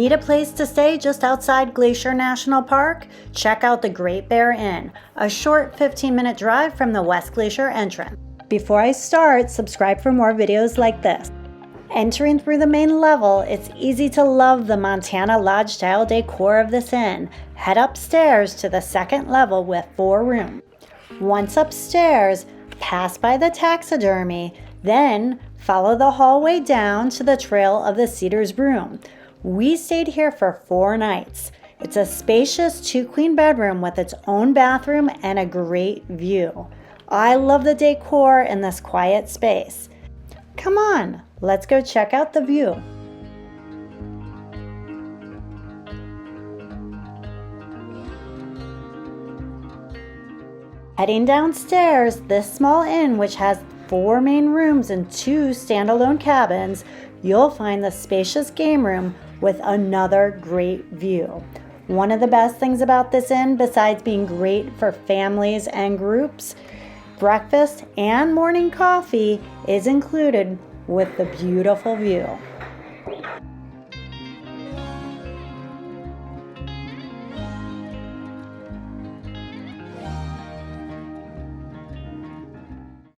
Need a place to stay just outside Glacier National Park? Check out the Great Bear Inn, a short 15-minute drive from the West Glacier entrance. Before I start, subscribe for more videos like this. Entering through the main level, it's easy to love the Montana Lodge-style decor of this inn. Head upstairs to the second level with 4 rooms. Once upstairs, pass by the taxidermy, then follow the hallway down to the trail of the Cedars room. We stayed here for 4 nights. It's a spacious 2-queen bedroom with its own bathroom and a great view. I love the decor in this quiet space. Come on, let's go check out the view. Heading downstairs, this small inn, which has 4 main rooms and 2 standalone cabins, you'll find the spacious game room with another great view. One of the best things about this inn, besides being great for families and groups, breakfast and morning coffee is included with the beautiful view.